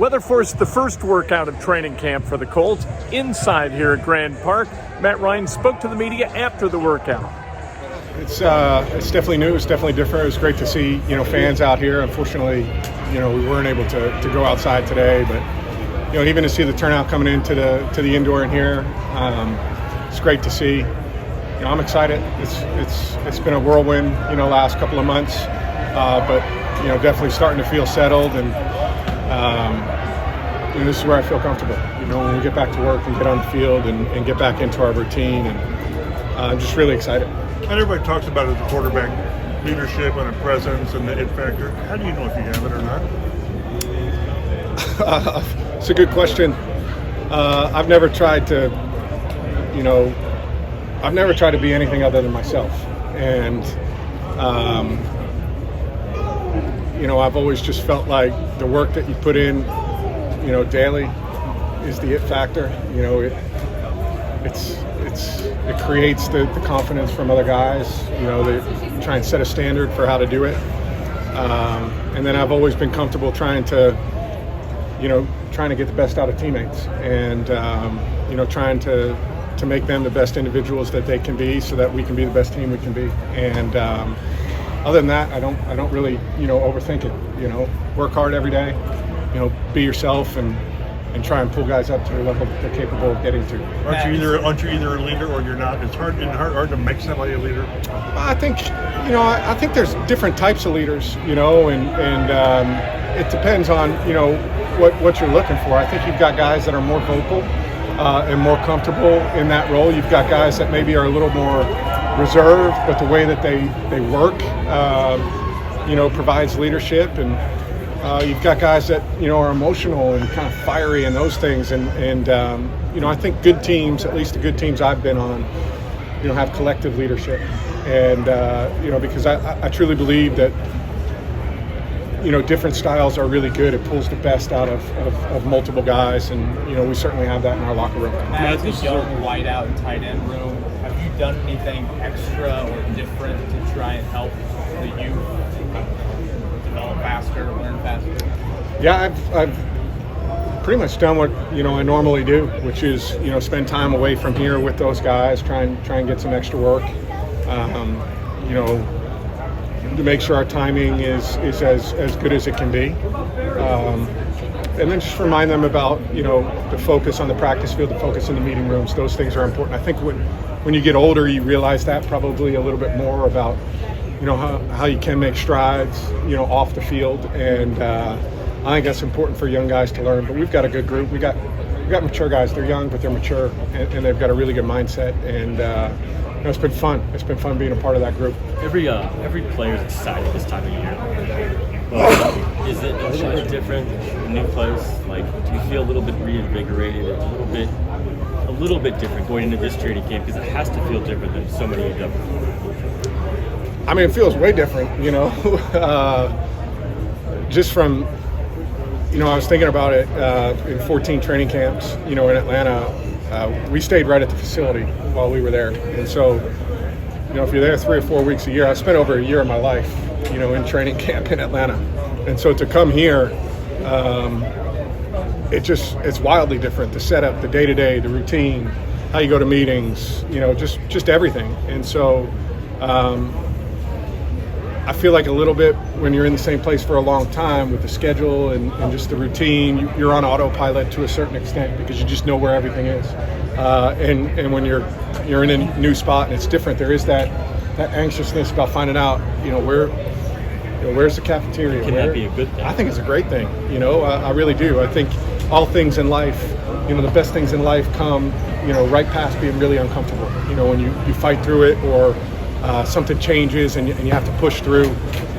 Weather forced the first workout of training camp for the Colts inside here at Grand Park. Matt Ryan spoke to the media after the workout. It's definitely new. It's definitely different. It was great to see fans out here. Unfortunately, we weren't able to go outside today, but even to see the turnout coming into the indoor in here, it's great to see. I'm excited. It's been a whirlwind last couple of months, but definitely starting to feel settled, and this is where I feel comfortable. When we get back to work and get on the field and get back into our routine, and I'm just really excited. And everybody talks about it as a quarterback leadership and a presence and the it factor. How do you know if you have it or not? It's a good question. I've never tried to, be anything other than myself. And, I've always just felt like the work that you put in, daily is the it factor. It creates the confidence from other guys. They try and set a standard for how to do it. And then I've always been comfortable trying to get the best out of teammates, and trying to make them the best individuals that they can be, so that we can be the best team we can be. And other than that, I don't really overthink it. Work hard every day. Be yourself, and try and pull guys up to the level that they're capable of getting to. Aren't you either a leader or you're not? It's hard to make somebody a leader. I think I think there's different types of leaders, and it depends on what you're looking for. I think you've got guys that are more vocal and more comfortable in that role. You've got guys that maybe are a little more reserved, but the way that they work, provides leadership. And you've got guys that are emotional and kind of fiery and those things. And I think good teams, at least the good teams I've been on, have collective leadership. And because I truly believe that different styles are really good. It pulls the best out of multiple guys, and we certainly have that in our locker room. As a young wideout and tight end room, have you done anything extra or different to try and help the youth develop faster, learn faster? Yeah, I've pretty much done what I normally do, which is spend time away from here with those guys, try and get some extra work. To make sure our timing is as good as it can be. And then just remind them about, the focus on the practice field, the focus in the meeting rooms. Those things are important. I think when you get older, you realize that probably a little bit more about, how you can make strides, off the field. And I think that's important for young guys to learn. But we've got a good group. We got mature guys. They're young, but they're mature, and they've got a really good mindset. And it's been fun. It's been fun being a part of that group. Every player's excited this time of year. Is it a little bit different? New place, do you feel a little bit reinvigorated, a little bit different going into this training camp, because it has to feel different than so many you've done before? I mean, it feels way different. Just from I was thinking about it in 14 training camps. In Atlanta. We stayed right at the facility while we were there. And so, if you're there 3 or 4 weeks a year, I spent over a year of my life, in training camp in Atlanta. And so to come here, it's wildly different. The setup, the day-to-day, the routine, how you go to meetings, just everything. And so I feel like a little bit when you're in the same place for a long time with the schedule and just the routine, you're on autopilot to a certain extent because you just know where everything is. And when you're in a new spot and it's different, there is that anxiousness about finding out, where's the cafeteria? Can that be a good thing? I think it's a great thing. I really do. I think all things in life, the best things in life come, right past being really uncomfortable. When you fight through it, or something changes and you have to push through.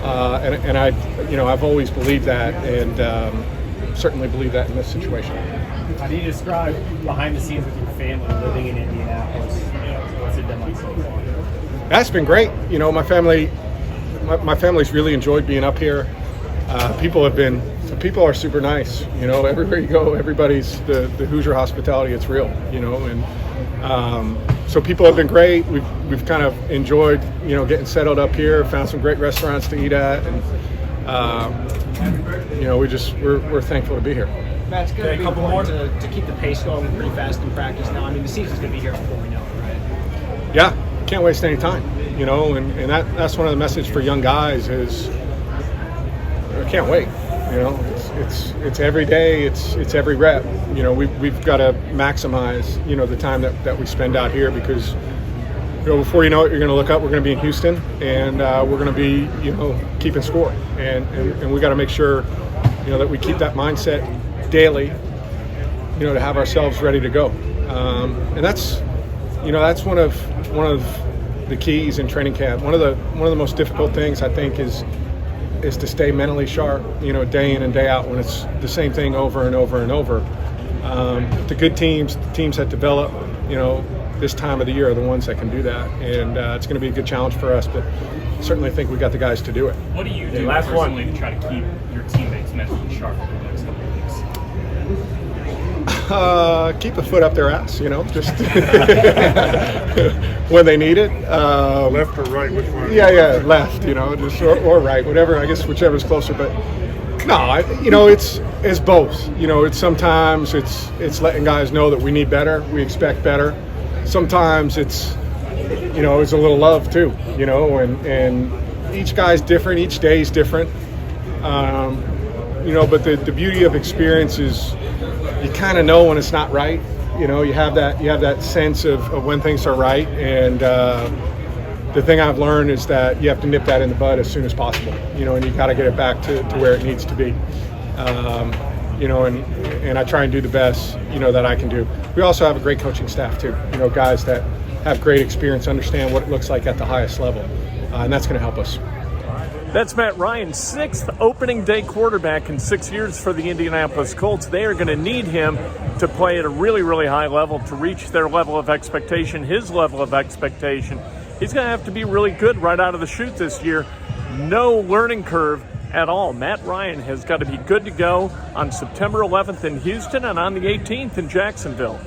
And I've always believed that, and certainly believe that in this situation. How do you describe behind the scenes with your family living in Indianapolis? What's it been like so far? That's been great. My family's really enjoyed being up here. People are super nice. Everywhere you go, everybody's the Hoosier hospitality. It's real. And so people have been great. We've kind of enjoyed getting settled up here. Found some great restaurants to eat at, and we're thankful to be here. Matt, it's going to be a couple more to keep the pace going pretty fast in practice now. I mean, the season's going to be here before we know it, right? Yeah, can't waste any time. And that's one of the messages for young guys is I can't wait. It's every day, it's every rep. We've got to maximize the time that we spend out here, because before you know it, you're going to look up. We're going to be in Houston, and we're going to be keeping score, and we got to make sure that we keep that mindset daily, to have ourselves ready to go. And that's one of the keys in training camp. One of the most difficult things, I think, is to stay mentally sharp, day in and day out when it's the same thing over and over and over. The good teams, the teams that develop, this time of the year are the ones that can do that, and it's going to be a good challenge for us, but certainly think we got the guys to do it. What do you do personally to try to keep your teammates mentally sharp over the next couple of weeks? Keep a foot up their ass, just when they need it. Left or right, which one? Yeah, left, just or right, whatever. I guess whichever's closer. But no, it's both. It's sometimes it's letting guys know that we need better, we expect better. Sometimes it's a little love too, and each guy's different, each day's different. But the beauty of experience is you kind of know when it's not right. You have that sense of when things are right, and the thing I've learned is that you have to nip that in the bud as soon as possible. And you got to get it back to where it needs to be. And I try and do the best that I can do. We also have a great coaching staff too. Guys that have great experience, understand what it looks like at the highest level, and that's going to help us. That's Matt Ryan, 6th opening day quarterback in 6 years for the Indianapolis Colts. They are going to need him to play at a really, really high level to reach their level of expectation, his level of expectation. He's going to have to be really good right out of the chute this year. No learning curve at all. Matt Ryan has got to be good to go on September 11th in Houston and on the 18th in Jacksonville.